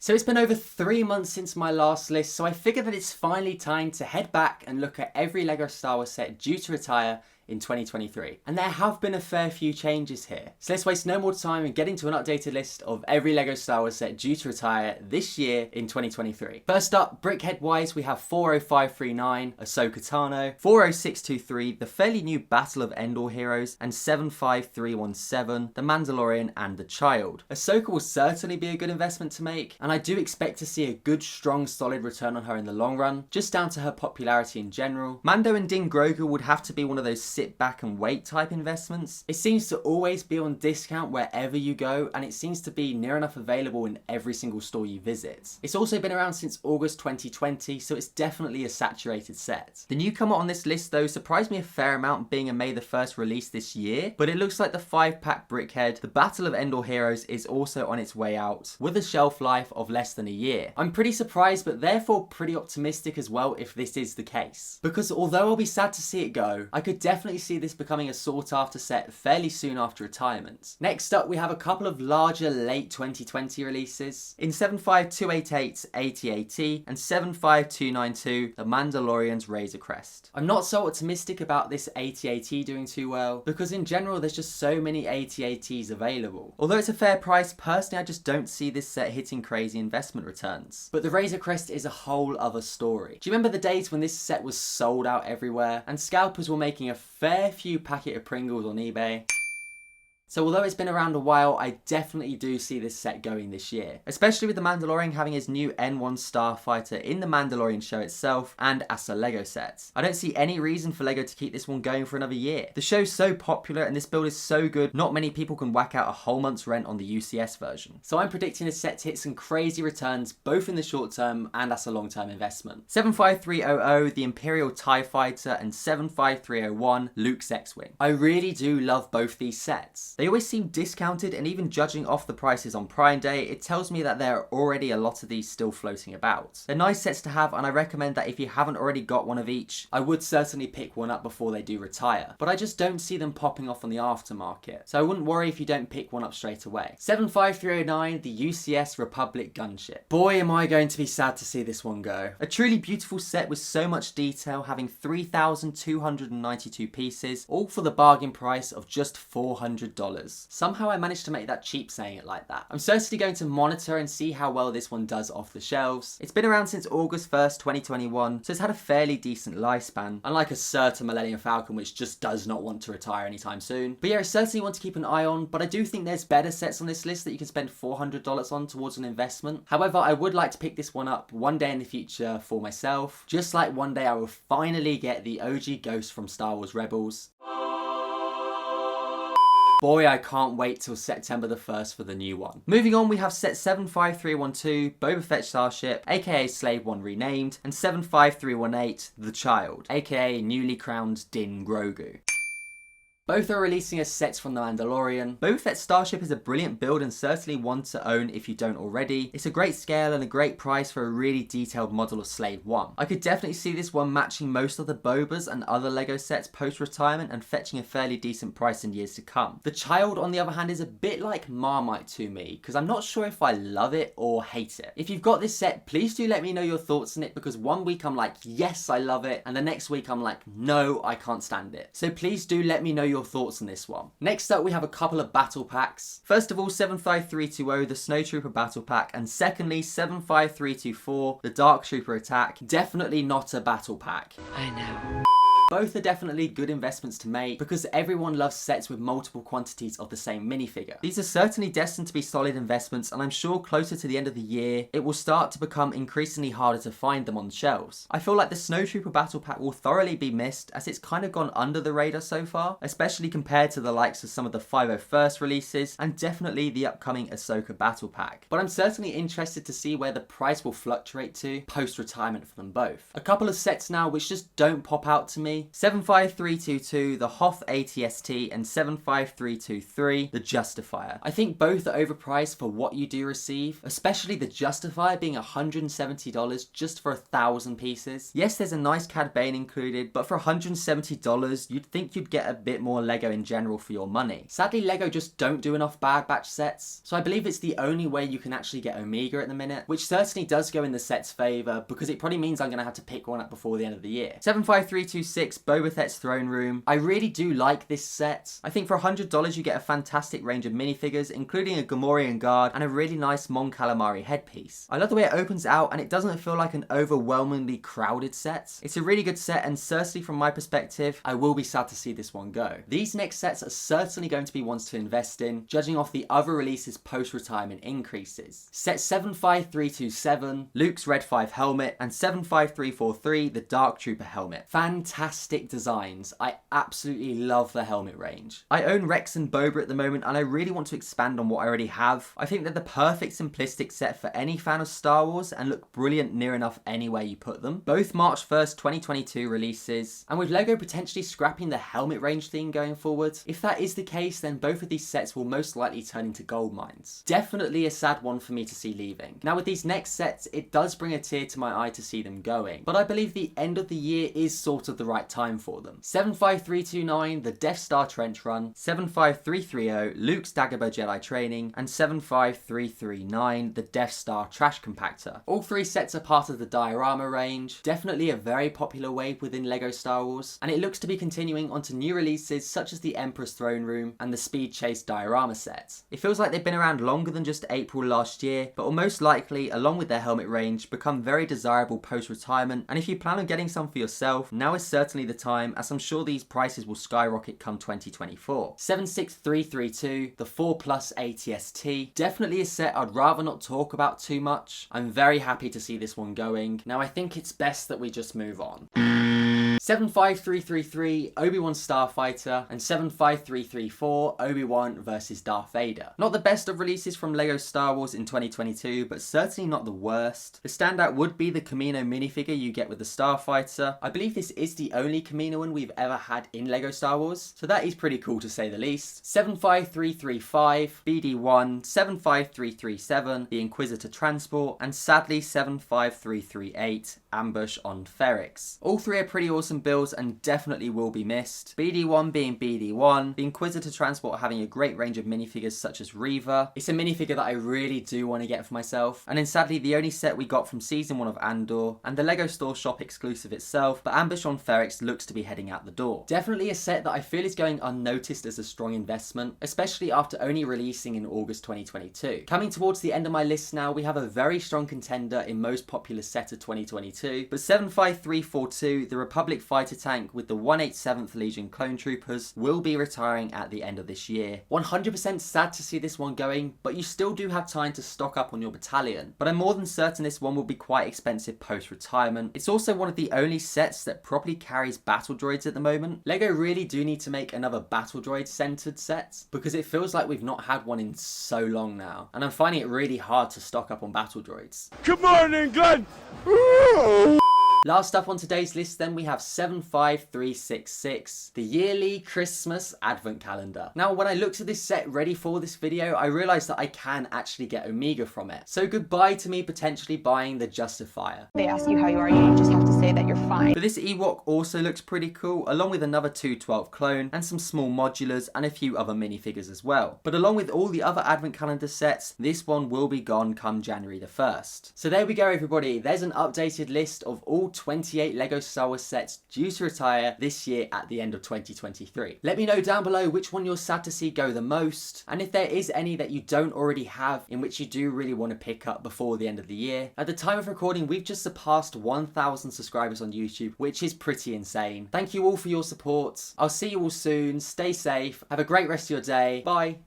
So it's been over 3 months since my last list, so I figured that it's finally time to head back and look at every LEGO Star Wars set due to retire in 2023. And there have been a fair few changes here. So let's waste no more time and get into an updated list of every LEGO Star Wars set due to retire this year in 2023. First up, Brickhead wise, we have 40539, Ahsoka Tano, 40623, the fairly new Battle of Endor heroes, and 75317, the Mandalorian and the Child. Ahsoka will certainly be a good investment to make, and I do expect to see a good, strong, solid return on her in the long run, just down to her popularity in general. Mando and Din Grogu would have to be one of those sit back and wait type investments. It seems to always be on discount wherever you go, and it seems to be near enough available in every single store you visit. It's also been around since August 2020, so it's definitely a saturated set. The newcomer on this list though surprised me a fair amount, being a May the 1st release this year, but it looks like the 5-pack Brickhead, the Battle of Endor Heroes, is also on its way out, with a shelf life of less than a year. I'm pretty surprised, but therefore pretty optimistic as well if this is the case, because although I'll be sad to see it go, I could definitely see this becoming a sought after set fairly soon after retirement. Next up, we have a couple of larger late 2020 releases. In 75288's AT-AT and 75292, the Mandalorian's Razor Crest. I'm not so optimistic about this AT-AT doing too well, because in general there's just so many AT-ATs available. Although it's a fair price, personally I just don't see this set hitting crazy investment returns. But the Razor Crest is a whole other story. Do you remember the days when this set was sold out everywhere and scalpers were making a fair few packet of Pringles on eBay? So although it's been around a while, I definitely do see this set going this year. Especially with the Mandalorian having his new N1 Starfighter in the Mandalorian show itself and as a LEGO set. I don't see any reason for LEGO to keep this one going for another year. The show's so popular and this build is so good, not many people can whack out a whole month's rent on the UCS version. So I'm predicting this set to hit some crazy returns both in the short term and as a long term investment. 75300, the Imperial TIE Fighter, and 75301, Luke's X-Wing. I really do love both these sets. They always seem discounted, and even judging off the prices on Prime Day, it tells me that there are already a lot of these still floating about. They're nice sets to have, and I recommend that if you haven't already got one of each, I would certainly pick one up before they do retire. But I just don't see them popping off on the aftermarket, so I wouldn't worry if you don't pick one up straight away. 75309, the UCS Republic Gunship. Boy, am I going to be sad to see this one go. A truly beautiful set with so much detail, having 3,292 pieces, all for the bargain price of just $400. Somehow I managed to make that cheap saying it like that. I'm certainly going to monitor and see how well this one does off the shelves. It's been around since August 1st, 2021, so it's had a fairly decent lifespan, unlike a certain Millennium Falcon which just does not want to retire anytime soon. But yeah, I certainly want to keep an eye on, but I do think there's better sets on this list that you can spend $400 on towards an investment. However, I would like to pick this one up one day in the future for myself, just like one day I will finally get the OG Ghost from Star Wars Rebels. Boy, I can't wait till September the 1st for the new one. Moving on, we have set 75312, Boba Fett Starship, aka Slave 1 renamed, and 75318, The Child, aka newly crowned Din Grogu. Both are releasing as sets from The Mandalorian. Boba Fett Starship is a brilliant build and certainly one to own if you don't already. It's a great scale and a great price for a really detailed model of Slave 1. I could definitely see this one matching most of the Bobas and other LEGO sets post-retirement and fetching a fairly decent price in years to come. The Child, on the other hand, is a bit like Marmite to me, because I'm not sure if I love it or hate it. If you've got this set, please do let me know your thoughts on it, because one week I'm like, yes, I love it, and the next week I'm like, no, I can't stand it. So please do let me know your thoughts on this one. Next up, we have a couple of battle packs. First of all, 75320, the Snowtrooper battle pack, and secondly, 75324, the Dark Trooper attack. Definitely not a battle pack. I know. Both are definitely good investments to make because everyone loves sets with multiple quantities of the same minifigure. These are certainly destined to be solid investments, and I'm sure closer to the end of the year, it will start to become increasingly harder to find them on shelves. I feel like the Snowtrooper battle pack will thoroughly be missed, as it's kind of gone under the radar so far, especially compared to the likes of some of the 501st releases, and definitely the upcoming Ahsoka battle pack. But I'm certainly interested to see where the price will fluctuate to post-retirement for them both. A couple of sets now which just don't pop out to me me. 75322, the Hoth ATST, and 75323, the Justifier. I think both are overpriced for what you do receive, especially the Justifier being $170 just for 1,000 pieces. Yes, there's a nice Cad Bane included, but for $170, you'd think you'd get a bit more Lego in general for your money. Sadly, Lego just don't do enough Bad Batch sets, so I believe it's the only way you can actually get Omega at the minute, which certainly does go in the set's favour, because it probably means I'm going to have to pick one up before the end of the year. 75326, Boba Fett's Throne Room. I really do like this set. I think for $100 you get a fantastic range of minifigures, including a Gamorrean guard and a really nice Mon Calamari headpiece. I love the way it opens out, and it doesn't feel like an overwhelmingly crowded set. It's a really good set, and certainly from my perspective, I will be sad to see this one go. These next sets are certainly going to be ones to invest in, judging off the other releases post-retirement increases. Set 75327, Luke's Red 5 helmet, and 75343, the Dark Trooper helmet. Fantastic designs. I absolutely love the helmet range. I own Rex and Boba at the moment, and I really want to expand on what I already have. I think they're the perfect simplistic set for any fan of Star Wars and look brilliant near enough anywhere you put them. Both March 1st, 2022 releases, and with Lego potentially scrapping the helmet range theme going forward, if that is the case, then both of these sets will most likely turn into gold mines. Definitely a sad one for me to see leaving. Now with these next sets, it does bring a tear to my eye to see them going, but I believe the end of the year is sort of the right time for them. 75329, the Death Star Trench Run, 75330, Luke's Dagobah Jedi Training, and 75339, the Death Star Trash Compactor. All three sets are part of the diorama range, definitely a very popular wave within Lego Star Wars, and it looks to be continuing onto new releases such as the Emperor's Throne Room and the Speed Chase diorama set. It feels like they've been around longer than just April last year, but will most likely, along with their helmet range, become very desirable post-retirement, and if you plan on getting some for yourself, now is certainly the time, as I'm sure these prices will skyrocket come 2024. 76332, the 4 Plus ATST, definitely a set I'd rather not talk about too much. I'm very happy to see this one going. Now I think it's best that we just move on. 75333, Obi-Wan Starfighter, and 75334, Obi-Wan vs Darth Vader. Not the best of releases from Lego Star Wars in 2022, but certainly not the worst. The standout would be the Kamino minifigure you get with the Starfighter. I believe this is the only Kamino one we've ever had in Lego Star Wars, so that is pretty cool to say the least. 75335, BD1, 75337, the Inquisitor Transport, and sadly 75338, Ambush on Ferrix. All three are pretty awesome builds and definitely will be missed. BD1 being BD1, the Inquisitor Transport having a great range of minifigures such as Reva. It's a minifigure that I really do want to get for myself. And then sadly the only set we got from season 1 of Andor, and the Lego Store Shop exclusive itself, but Ambush on Ferrix looks to be heading out the door. Definitely a set that I feel is going unnoticed as a strong investment, especially after only releasing in August 2022. Coming towards the end of my list now, we have a very strong contender in most popular set of 2022, but 75342, the Republic fighter tank with the 187th Legion clone troopers, will be retiring at the end of this year. 100% sad to see this one going, but you still do have time to stock up on your battalion. But I'm more than certain this one will be quite expensive post-retirement. It's also one of the only sets that properly carries battle droids at the moment. Lego really do need to make another battle droid centered set, because it feels like we've not had one in so long now, and I'm finding it really hard to stock up on battle droids. Come on, England! Last up on today's list then, we have 75366, the yearly Christmas advent calendar. Now when I looked at this set ready for this video, I realised that I can actually get Omega from it. So goodbye to me potentially buying the Justifier. They ask you how you are, you just have to say that you're fine. But this Ewok also looks pretty cool, along with another 212 clone and some small modulars and a few other minifigures as well. But along with all the other advent calendar sets, this one will be gone come January the 1st. So there we go everybody, there's an updated list of all 28 Lego Star Wars sets due to retire this year at the end of 2023. Let me know down below which one you're sad to see go the most, and if there is any that you don't already have in which you do really want to pick up before the end of the year. At the time of recording, we've just surpassed 1,000 subscribers on YouTube, which is pretty insane. Thank you all for your support. I'll see you all soon. Stay safe. Have a great rest of your day. Bye.